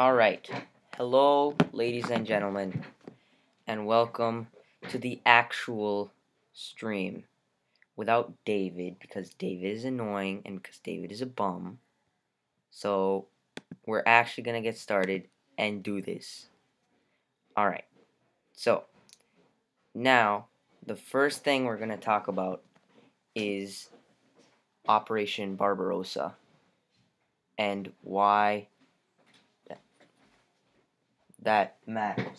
Alright, hello ladies and gentlemen, and welcome to the actual stream without David, because David is annoying and because David is a bum. So, we're actually gonna get started and do this. Alright, so, now, the first thing we're gonna talk about is Operation Barbarossa and why that matters.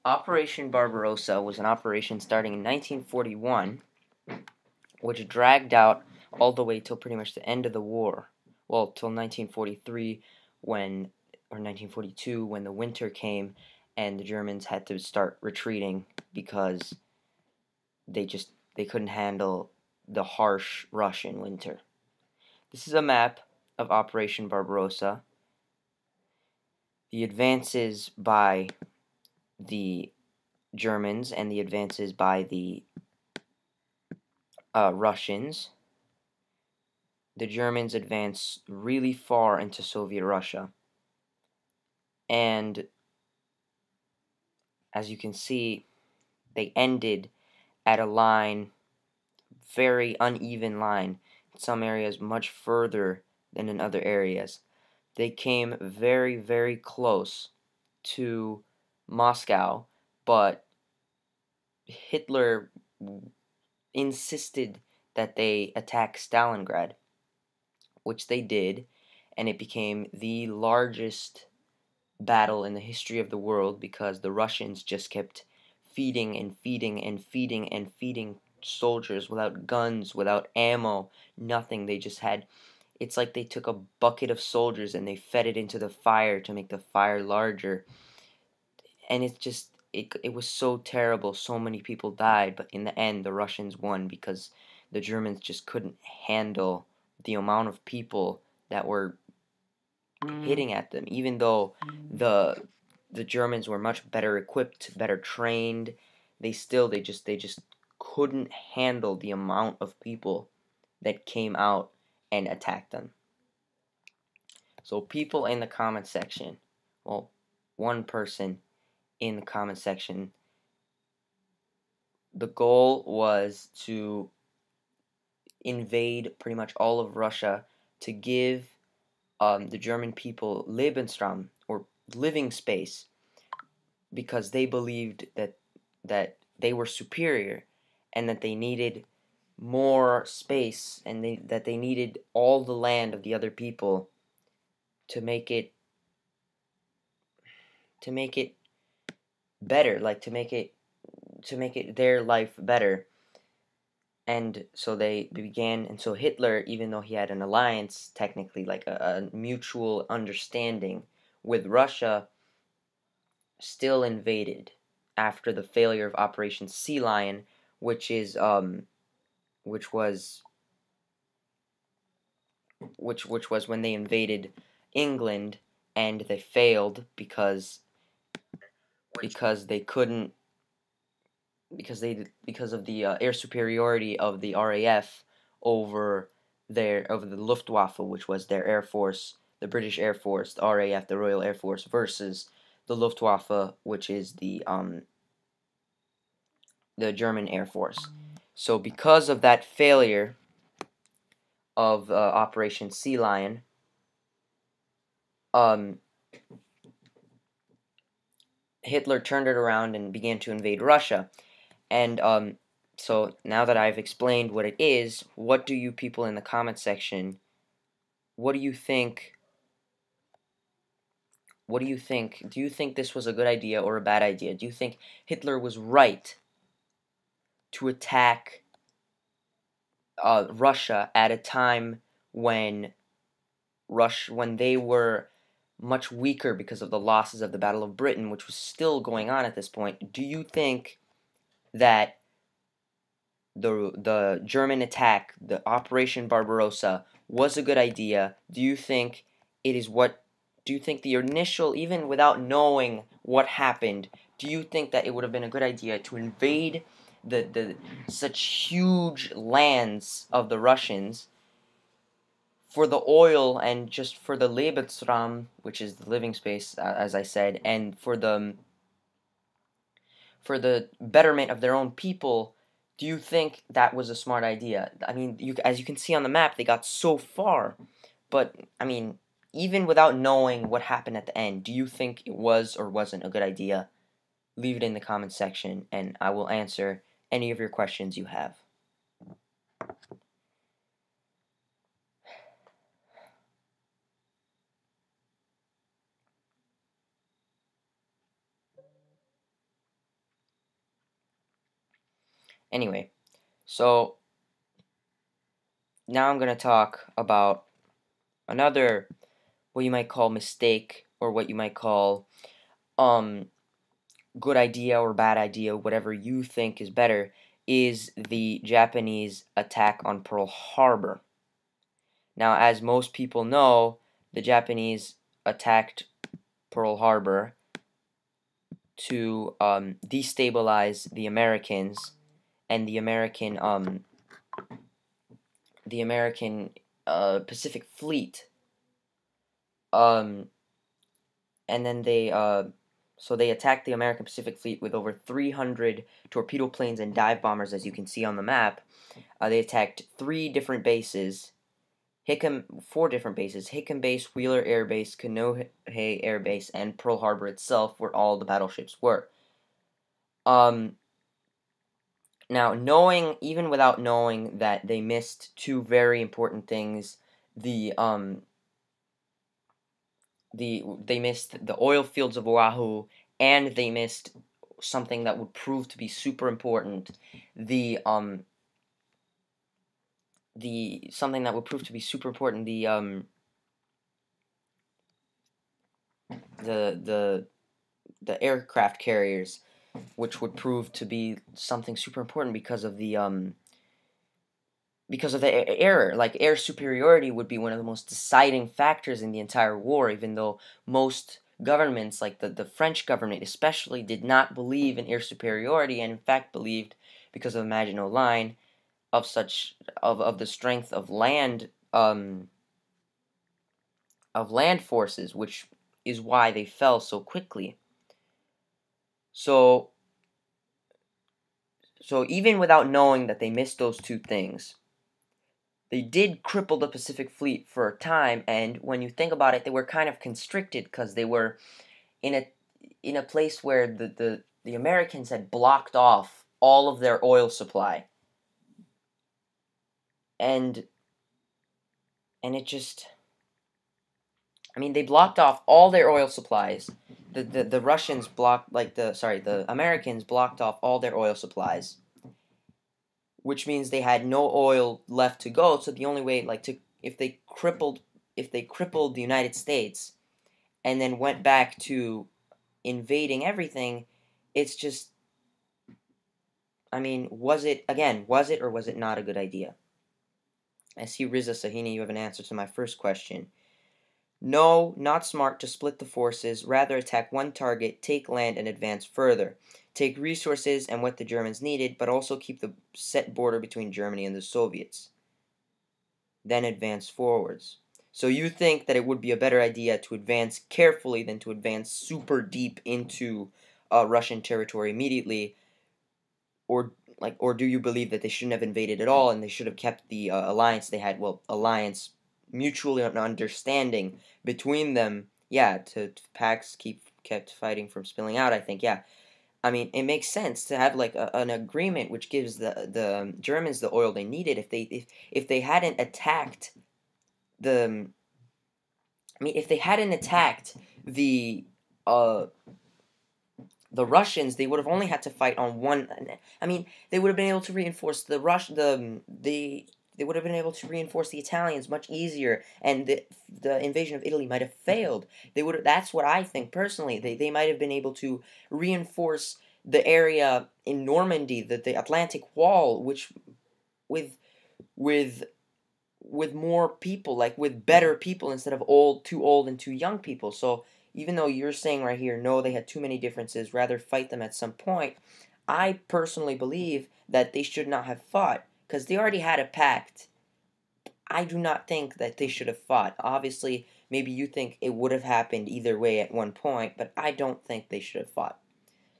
Operation Barbarossa was an operation starting in 1941, which dragged out all the way till pretty much the end of the war. Well, till 1943, or 1942, when the winter came and the Germans had to start retreating because they couldn't handle the harsh Russian winter. This is a map of Operation Barbarossa. The advances by the Germans and the advances by the Russians. The Germans advanced really far into Soviet Russia, and as you can see, they ended at a line, very uneven line, in some areas much further than in other areas. They came very, very close to Moscow, but Hitler insisted that they attack Stalingrad, which they did, and it became the largest battle in the history of the world because the Russians just kept feeding and feeding and feeding and feeding soldiers without guns, without ammo, nothing. They just had, it's like they took a bucket of soldiers and they fed it into the fire to make the fire larger. And it's just, it was so terrible. So many people died, but in the end, the Russians won because the Germans just couldn't handle the amount of people that were hitting at them, even though the Germans were much better equipped, better trained. They just couldn't handle the amount of people that came out and attacked them. So people in the comment section, well, one person in the comment section, the goal was to invade pretty much all of Russia to give the German people Lebensraum, or living space, because they believed that they were superior and that they needed more space, and that they needed all the land of the other people to make it better, like to make it their life better. And so they began, and so Hitler, even though he had an alliance, technically like a mutual understanding with Russia, still invaded after the failure of Operation Sea Lion, which is which was when they invaded England, and they failed because they couldn't, because of the air superiority of the RAF over the Luftwaffe, which was their air force, the British Air Force, the RAF, the Royal Air Force, versus the Luftwaffe, which is the German Air Force. So because of that failure of Operation Sea Lion, Hitler turned it around and began to invade Russia. And so now that I've explained what it is, what do you people in the comment section, what do you think? What do you think? Do you think this was a good idea or a bad idea? Do you think Hitler was right to attack Russia at a time when they were much weaker because of the losses of the Battle of Britain, which was still going on at this point? Do you think that the German attack, the Operation Barbarossa, was a good idea? Do you think the initial, even without knowing what happened, do you think that it would have been a good idea to invade the such huge lands of the Russians for the oil and just for the Lebensraum, which is the living space, as I said, and for the betterment of their own people, do you think that was a smart idea? I mean, as you can see on the map, they got so far, but I mean, even without knowing what happened at the end, do you think it was or wasn't a good idea? Leave it in the comment section, and I will answer any of your questions you have. Anyway, so now I'm going to talk about another, what you might call mistake, or what you might call good idea or bad idea, whatever you think is better, is the Japanese attack on Pearl Harbor. Now, as most people know, the Japanese attacked Pearl Harbor to destabilize the Americans and the American Pacific Fleet. And then they attacked the American Pacific Fleet with over 300 torpedo planes and dive bombers, as you can see on the map. They attacked four different bases: Hickam Base, Wheeler Air Base, Kaneohe Air Base, and Pearl Harbor itself, where all the battleships were. Now, even without knowing that they missed two very important things, they missed the oil fields of Oahu, and they missed something that would prove to be super important, the aircraft carriers, which would prove to be something super important because of the error. Like, air superiority would be one of the most deciding factors in the entire war, even though most governments, like the French government especially, did not believe in air superiority, and in fact believed, because of the Maginot Line, of the strength of land forces, which is why they fell so quickly. So even without knowing that they missed those two things, they did cripple the Pacific Fleet for a time, and when you think about it, they were kind of constricted because they were in a place where the Americans had blocked off all of their oil supply. And it just, I mean, they blocked off all their oil supplies. The Russians blocked, the Americans blocked off all their oil supplies, which means they had no oil left to go. So the only way, if they crippled the United States and then went back to invading everything, it's just, I mean, was it or was it not a good idea? I see Riza Sahini, you have an answer to my first question. No, not smart to split the forces, rather attack one target, take land, and advance further. Take resources and what the Germans needed, but also keep the set border between Germany and the Soviets. Then advance forwards. So you think that it would be a better idea to advance carefully than to advance super deep into Russian territory immediately, or do you believe that they shouldn't have invaded at all and they should have kept the alliance they had? Well, alliance, mutually understanding between them, yeah, to Pax kept fighting from spilling out, I think, yeah. I mean, it makes sense to have an agreement which gives the Germans the oil they needed. If they hadn't attacked the, I mean, if they hadn't attacked the Russians, they would have only had to fight on one. I mean, they would have been able to reinforce the they would have been able to reinforce the Italians much easier, and the invasion of Italy might have failed. That's what I think personally. They might have been able to reinforce the area in Normandy, the Atlantic Wall, which with more people, with better people instead of too old and too young people. So even though you're saying right here, no, they had too many differences, rather fight them at some point, I personally believe that they should not have fought, because they already had a pact I do not think that they should have fought. Obviously, maybe you think it would have happened either way at one point, but I don't think they should have fought.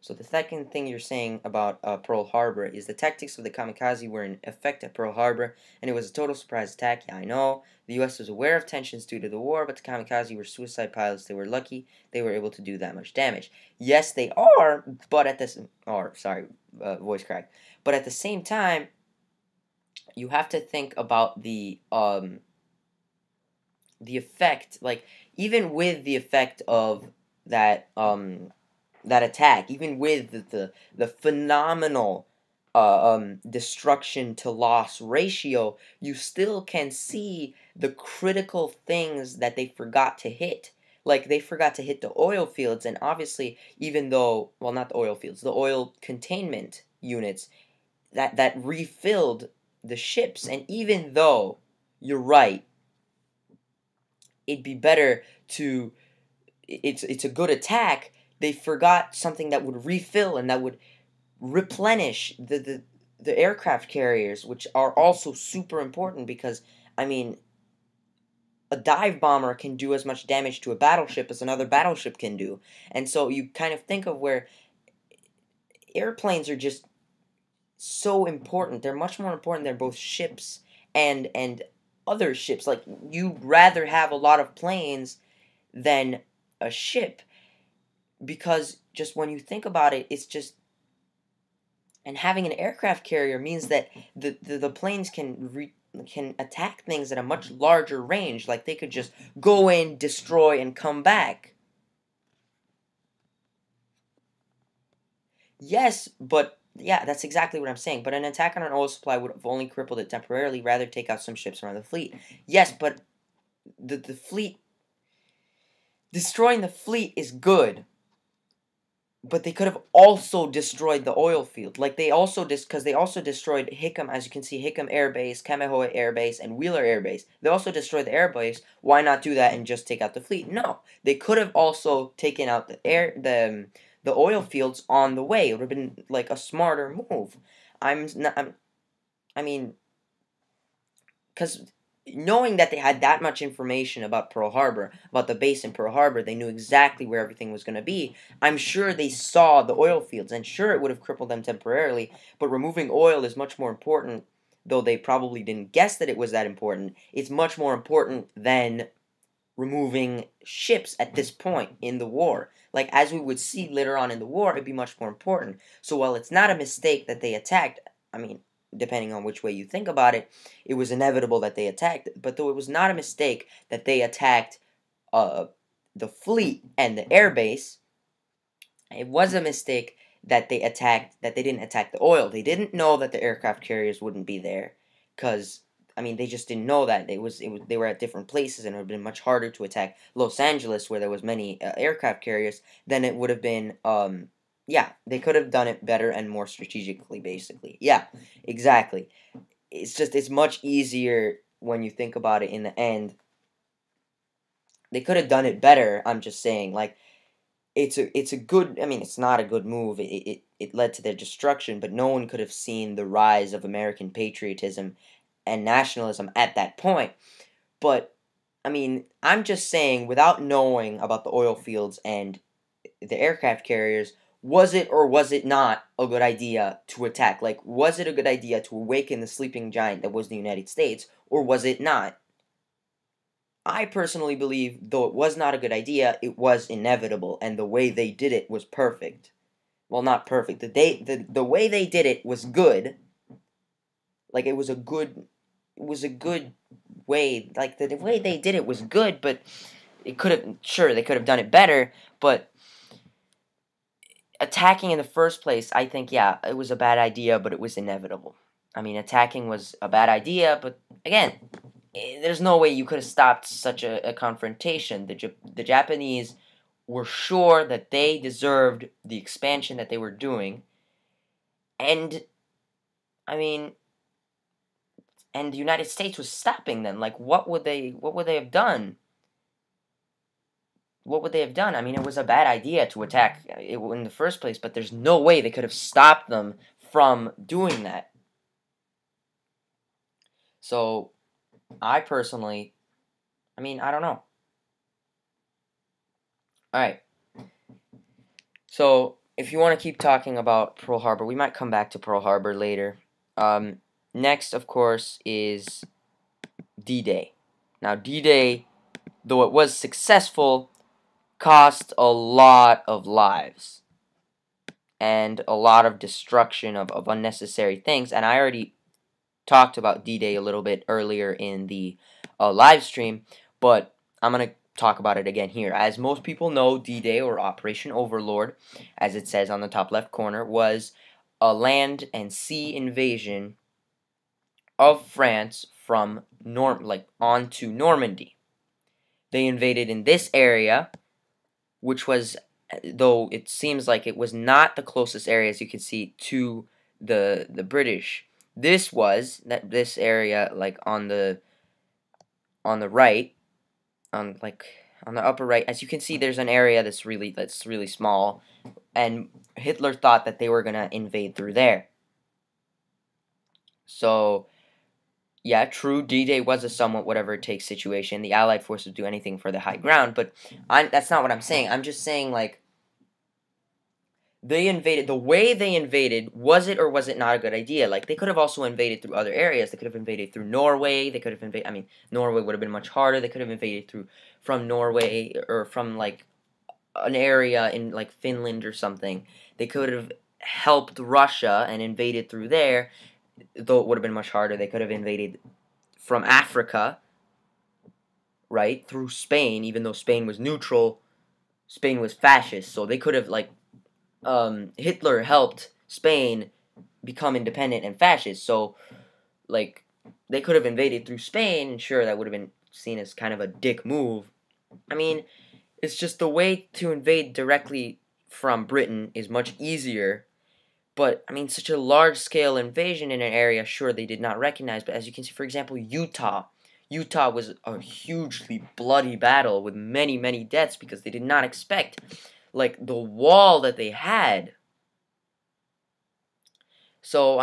So the second thing you're saying about Pearl Harbor is the tactics of the kamikaze were in effect at Pearl Harbor, and it was a total surprise attack. Yeah, I know. The U.S. was aware of tensions due to the war, but the kamikaze were suicide pilots. They were lucky they were able to do that much damage. Yes, they are, but at this... Or, sorry, voice crack. But at the same time, you have to think about the effect, like, even with the effect of that, that attack, even with the phenomenal destruction to loss ratio, you still can see the critical things that they forgot to hit. Like, they forgot to hit the oil fields, and obviously, even though, well, not the oil fields, the oil containment units that refilled the ships, and even though you're right, it'd be better to, it's a good attack, they forgot something that would refill and that would replenish the aircraft carriers, which are also super important because, I mean, a dive bomber can do as much damage to a battleship as another battleship can do. And so you kind of think of where airplanes are just so important. They're much more important than both ships and other ships. Like, you'd rather have a lot of planes than a ship, because just when you think about it, it's just, and having an aircraft carrier means that the planes can attack things at a much larger range. Like, they could just go in, destroy, and come back. Yes, but yeah, that's exactly what I'm saying. But an attack on an oil supply would have only crippled it temporarily, rather take out some ships around the fleet. Yes, but the fleet, destroying the fleet is good. But they could have also destroyed the oil field. Like, they also because they also destroyed Hickam, as you can see, Hickam Air Base, Kamehameha Air Base, and Wheeler Air Base. They also destroyed the air base. Why not do that and just take out the fleet? No, they could have also taken out the oil fields on the way. It would have been like a smarter move. I mean, because knowing that they had that much information about Pearl Harbor, about the base in Pearl Harbor, they knew exactly where everything was going to be. I'm sure they saw the oil fields, and sure, it would have crippled them temporarily, but removing oil is much more important, though they probably didn't guess that it was that important. It's much more important than removing ships at this point in the war. Like, as we would see later on in the war, it'd be much more important. So while it's not a mistake that they attacked, I mean, depending on which way you think about it, it was inevitable that they attacked. But though it was not a mistake that they attacked the fleet and the air base, it was a mistake that they didn't attack the oil. They didn't know that the aircraft carriers wouldn't be there, because, I mean, they just didn't know that. They were at different places, and it would have been much harder to attack Los Angeles, where there was many aircraft carriers, than it would have been, yeah, they could have done it better and more strategically, basically. Yeah, exactly. It's much easier when you think about it in the end. They could have done it better, I'm just saying. Like, it's a good, I mean, it's not a good move. It led to their destruction, but no one could have seen the rise of American patriotism and nationalism at that point. But, I mean, I'm just saying, without knowing about the oil fields and the aircraft carriers, was it or was it not a good idea to attack? Like, was it a good idea to awaken the sleeping giant that was the United States, or was it not? I personally believe, though it was not a good idea, it was inevitable, and the way they did it was perfect. Well, not perfect. The way they did it was good. Like, it was a good way. Like, the way they did it was good, but it could have, sure, they could have done it better, but attacking in the first place, I think, yeah, it was a bad idea, but it was inevitable. I mean, attacking was a bad idea, but again, there's no way you could have stopped such a confrontation. The Japanese were sure that they deserved the expansion that they were doing, and, I mean, and the United States was stopping them. Like, what would they have done? What would they have done? I mean, it was a bad idea to attack it in the first place, but there's no way they could have stopped them from doing that. So, I personally, I don't know. Alright, so if you want to keep talking about Pearl Harbor, we might come back to Pearl Harbor later. Next, of course, is D-Day. Now, D-Day, though it was successful, cost a lot of lives and a lot of destruction of unnecessary things. And I already talked about D-Day a little bit earlier in the live stream, but I'm going to talk about it again here. As most people know, D-Day, or Operation Overlord, as it says on the top left corner, was a land and sea invasion of France from onto Normandy. They invaded in this area, which was, though it seems like it was not the closest area, as you can see, to the British. This area, like on the right, on the upper right, as you can see, there's an area that's really small, and Hitler thought that they were gonna invade through there. So yeah, true, D-Day was a somewhat whatever-it-takes situation. The Allied forces would do anything for the high ground, but that's not what I'm saying. I'm just saying, like, they invaded. The way they invaded, was it or was it not a good idea? Like, they could have also invaded through other areas. They could have invaded through Norway. They could have invaded, Norway would have been much harder. They could have invaded from Norway, or from, like, an area in, like, Finland or something. They could have helped Russia and invaded through there, though it would have been much harder. They could have invaded from Africa, right, through Spain, even though Spain was neutral. Spain was fascist, so they could have, like, Hitler helped Spain become independent and fascist, so, like, they could have invaded through Spain, and sure, that would have been seen as kind of a dick move. It's just the way to invade directly from Britain is much easier. But, such a large-scale invasion in an area, sure, they did not recognize. But as you can see, for example, Utah. Utah was a hugely bloody battle with many, many deaths because they did not expect, like, the wall that they had. So,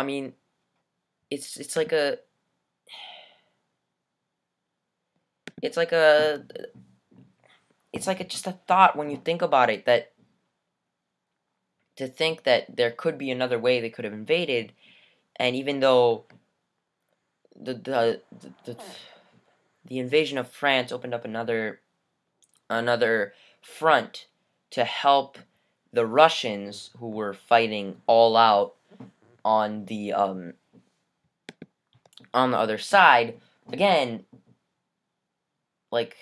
it's like a... It's like a... It's like just a thought when you think about it, that to think that there could be another way they could have invaded, and even though the invasion of France opened up another front to help the Russians, who were fighting all out on the other side. Again, like,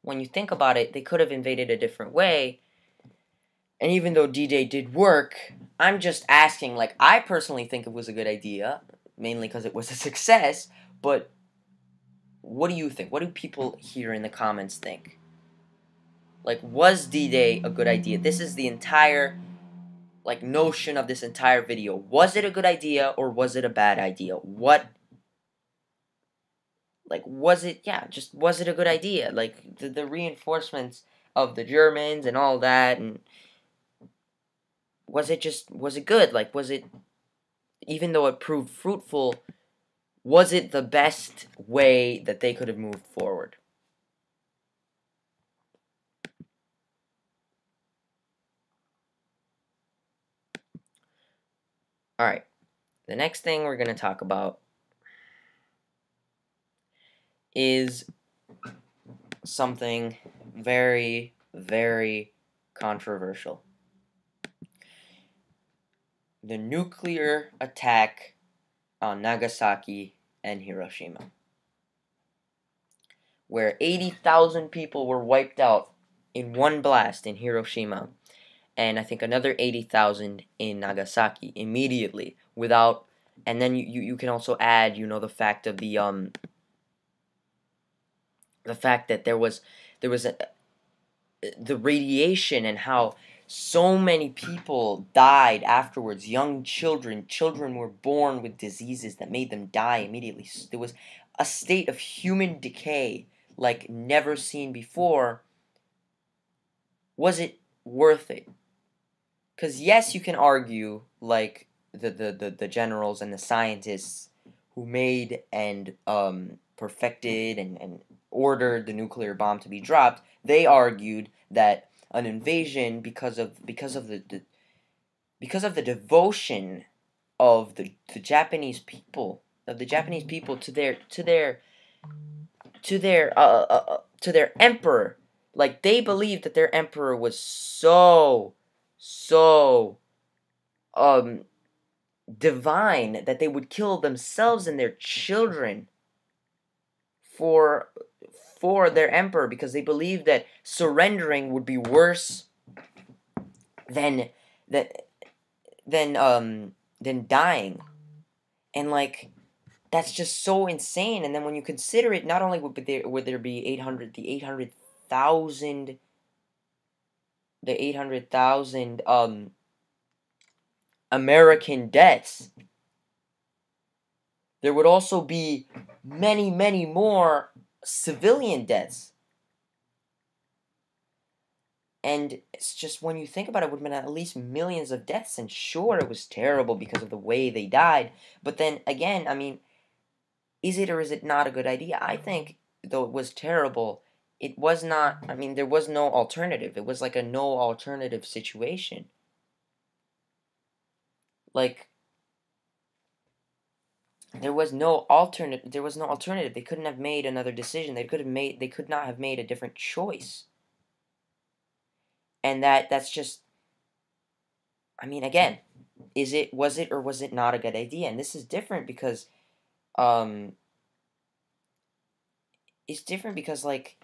when you think about it, they could have invaded a different way. And even though D-Day did work, I'm just asking, like, I personally think it was a good idea, mainly because it was a success, but what do you think? What do people here in the comments think? Like, was D-Day a good idea? This is the entire, like, notion of this entire video. Was it a good idea, or was it a bad idea? Was it a good idea? Like, the reinforcements of the Germans and all that, and was it good? Like, even though it proved fruitful, was it the best way that they could have moved forward? Alright, the next thing we're going to talk about is something very, very controversial. The nuclear attack on Nagasaki and Hiroshima, where 80,000 people were wiped out in one blast in Hiroshima, and I think another 80,000 in Nagasaki immediately, without, and then you can also add, the fact of the fact that there was the radiation, and how so many people died afterwards. Young children were born with diseases that made them die immediately. There was a state of human decay like never seen before. Was it worth it? Because yes, you can argue, like the generals and the scientists who made and perfected and ordered the nuclear bomb to be dropped, they argued that an invasion, because of the devotion of the Japanese people, to their emperor. Like, they believed that their emperor was so um divine that they would kill themselves and their children for their emperor, because they believed that surrendering would be worse than than than dying. And, like, that's just so insane. And then when you consider it, not only would there be 800,000 American deaths, there would also be many more civilian deaths. And it's just, when you think about it, it would have been at least millions of deaths. And sure, it was terrible because of the way they died. But then again, I mean, is it or is it not a good idea? I think, though it was terrible, it was not, I mean, there was no alternative. It was like a no alternative situation. Like, there was no alternative. They couldn't have made another decision. They could not have made a different choice. And that's just, I mean, again, was it or was it not a good idea? And this is different because um it's different because, like,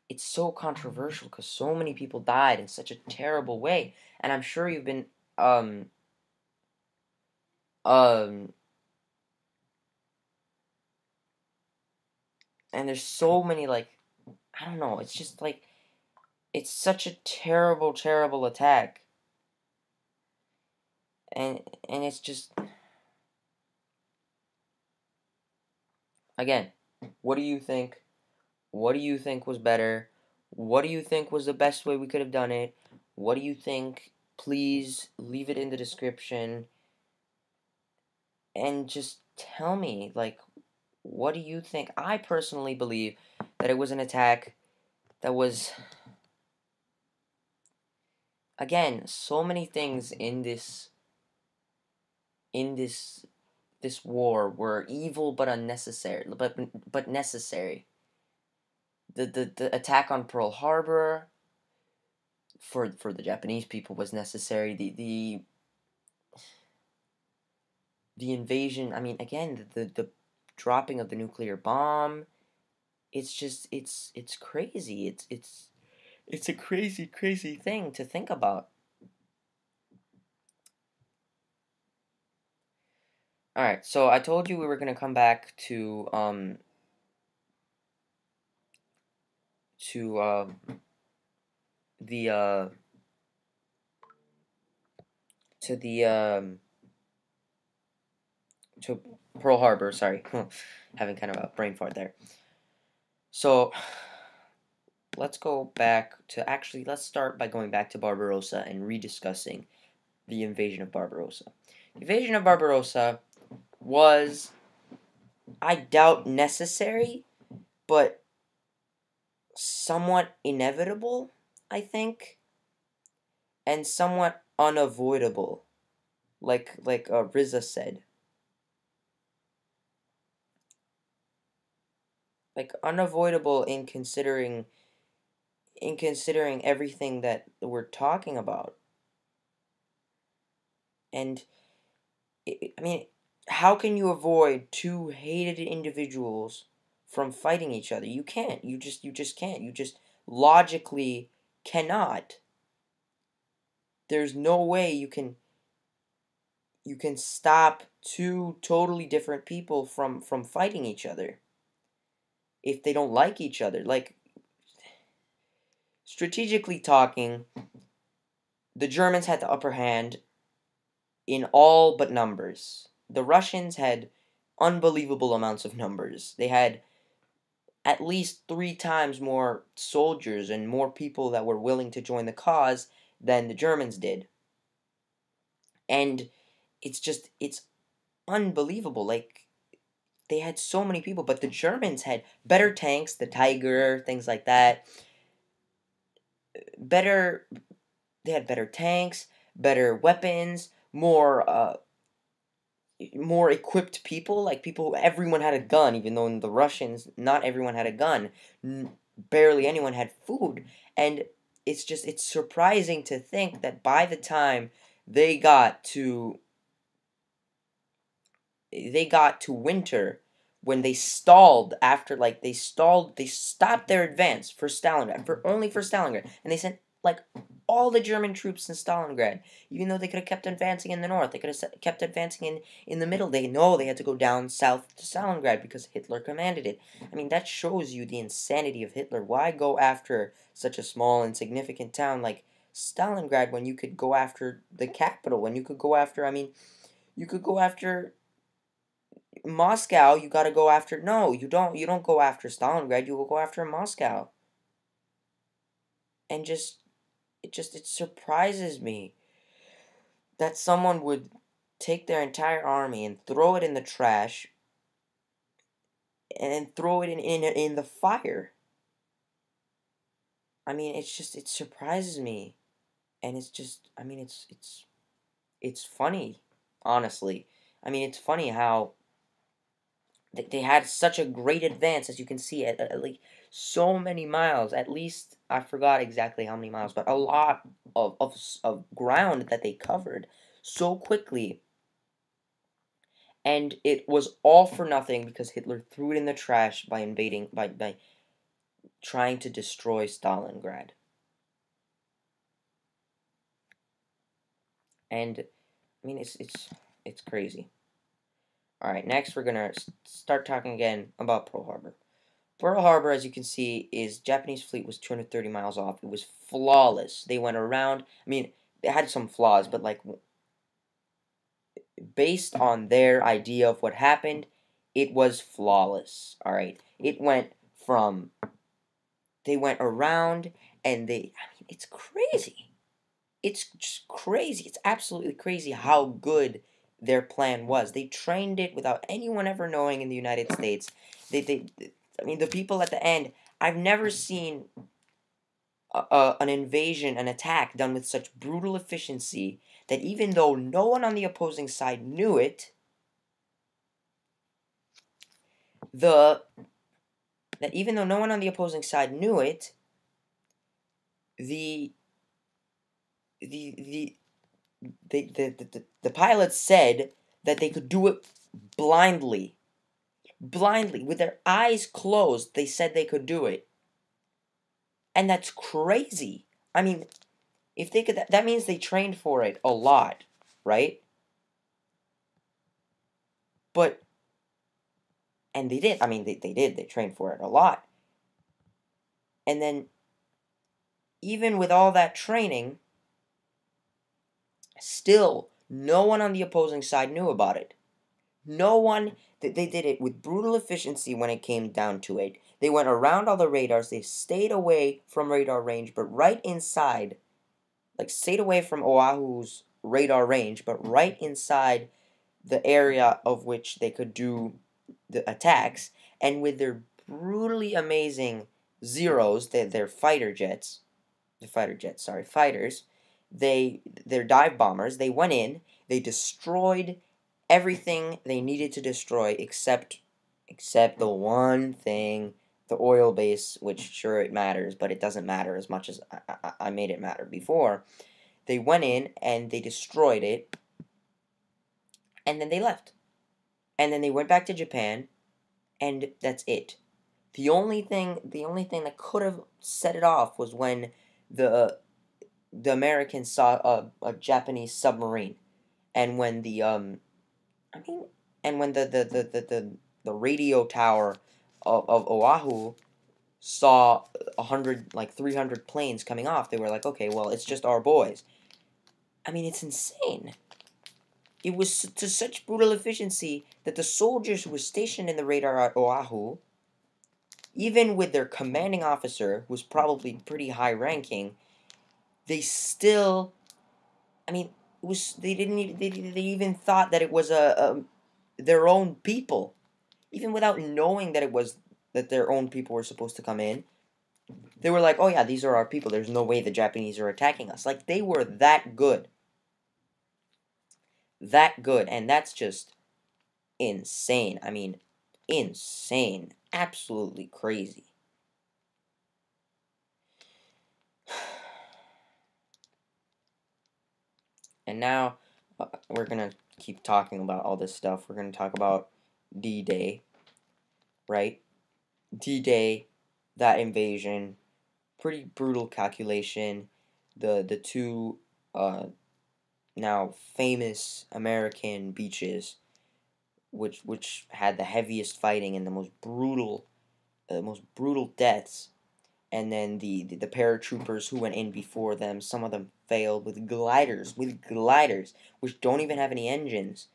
it's so controversial because so many people died in such a terrible way. And I'm sure you've been um and there's so many, like, I don't know, it's just like, it's such a terrible attack. And it's just, again, what do you think? What do you think was better? What do you think was the best way we could have done it? What do you think? Please leave it in the description and just tell me, like, what do you think? I personally believe that it was an attack that was, again, so many things in this war were evil but unnecessary, but necessary. The attack on Pearl Harbor for the Japanese people was necessary. The invasion, I mean, again, the dropping of the nuclear bomb, it's just, it's crazy. It's a crazy thing to think about. All right, so I told you we were going to come back to the to the to Pearl Harbor, sorry. Having kind of a brain fart there. So, let's go back to, actually, let's start by going back to Barbarossa and rediscussing the invasion of Barbarossa. The invasion of Barbarossa was, I doubt, necessary, but somewhat inevitable, I think, and somewhat unavoidable, like Riza said. Like, unavoidable in considering everything that we're talking about. And I mean, how can you avoid two hated individuals from fighting each other? You can't. You just can't. You just logically cannot. There's no way you can stop two totally different people from fighting each other if they don't like each other. Like, strategically talking, the Germans had the upper hand in all but numbers. The Russians had unbelievable amounts of numbers. They had at least 3 times more soldiers and more people that were willing to join the cause than the Germans did. And it's unbelievable. Like, they had so many people, but the Germans had better tanks, the Tiger, things like that. Better, they had better tanks, better weapons, more equipped people, like people, everyone had a gun, even though in the Russians, not everyone had a gun. Barely anyone had food. And it's surprising to think that by the time they got to they got to winter, when they stalled after, like, they stopped their advance for Stalingrad, for Stalingrad, and they sent, like, all the German troops in Stalingrad, even though they could have kept advancing in the north, they could have kept advancing in the middle. They had to go down south to Stalingrad because Hitler commanded it. I mean, that shows you the insanity of Hitler. Why go after such a small, insignificant town like Stalingrad when you could go after the capital, when you could go after, I mean, you could go after Moscow. You got to go after, no, you don't go after Stalingrad, you will go after Moscow. And it surprises me that someone would take their entire army and throw it in the trash and throw it in the fire. I mean, it surprises me. And it's just, I mean, it's funny, honestly. I mean, it's funny how they had such a great advance, as you can see, at like so many miles. At least, I forgot exactly how many miles, but a lot of ground that they covered so quickly. And it was all for nothing because Hitler threw it in the trash by by trying to destroy Stalingrad. And I mean, it's crazy. All right, next we're gonna start talking again about Pearl Harbor. Pearl Harbor, as you can see, is Japanese fleet was 230 miles off. It was flawless. They went around. I mean, it had some flaws, but like, based on their idea of what happened, it was flawless. All right, from they went around, and I mean, it's crazy. It's just crazy. It's absolutely crazy how good their plan was. They trained it without anyone ever knowing in the United States. They I mean, the people at the end, I've never seen an invasion, an attack done with such brutal efficiency that even though no one on the opposing side knew it, the that even though no one on the opposing side knew it, the the the the pilots said that they could do it blindly. Blindly, with their eyes closed, they said they could do it. And that's crazy. I mean, if they could, that means they trained for it a lot, right? But, and they did. I mean, they did. They trained for it a lot. And then, even with all that training, still, no one on the opposing side knew about it. No one, they did it with brutal efficiency when it came down to it. They went around all the radars, they stayed away from radar range, but right inside, like, stayed away from Oahu's radar range, but right inside the area of which they could do the attacks, and with their brutally amazing Zeros, their fighter jets, fighters, their dive bombers, they went in, they destroyed everything they needed to destroy except the one thing, the oil base, which sure it matters, but it doesn't matter as much as I made it matter before. They went in and they destroyed it, and then they left. And then they went back to Japan, and that's it. The only thing that could have set it off was when the the Americans saw a Japanese submarine, and when I mean, and when the radio tower of Oahu saw 100, like 300 planes coming off, they were like, okay, well, it's just our boys. I mean, it's insane. It was to such brutal efficiency that the soldiers who were stationed in the radar at Oahu, even with their commanding officer, who was probably pretty high ranking, they still, I mean, was they didn't even they even thought that it was a their own people, even without knowing that it was that their own people were supposed to come in. They were like, "Oh yeah, these are our people. There's no way the Japanese are attacking us." Like they were that good, and that's just insane. I mean, insane, absolutely crazy. And now we're gonna keep talking about all this stuff. We're gonna talk about D-Day, right? D-Day, that invasion, pretty brutal calculation. The two now famous American beaches, which had the heaviest fighting and the most brutal deaths, and then the paratroopers who went in before them. Some of them failed with gliders, which don't even have any engines.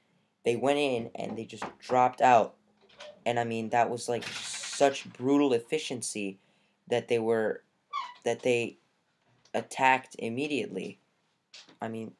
They went in and they just dropped out, and I mean that was like such brutal efficiency that they attacked immediately. I mean,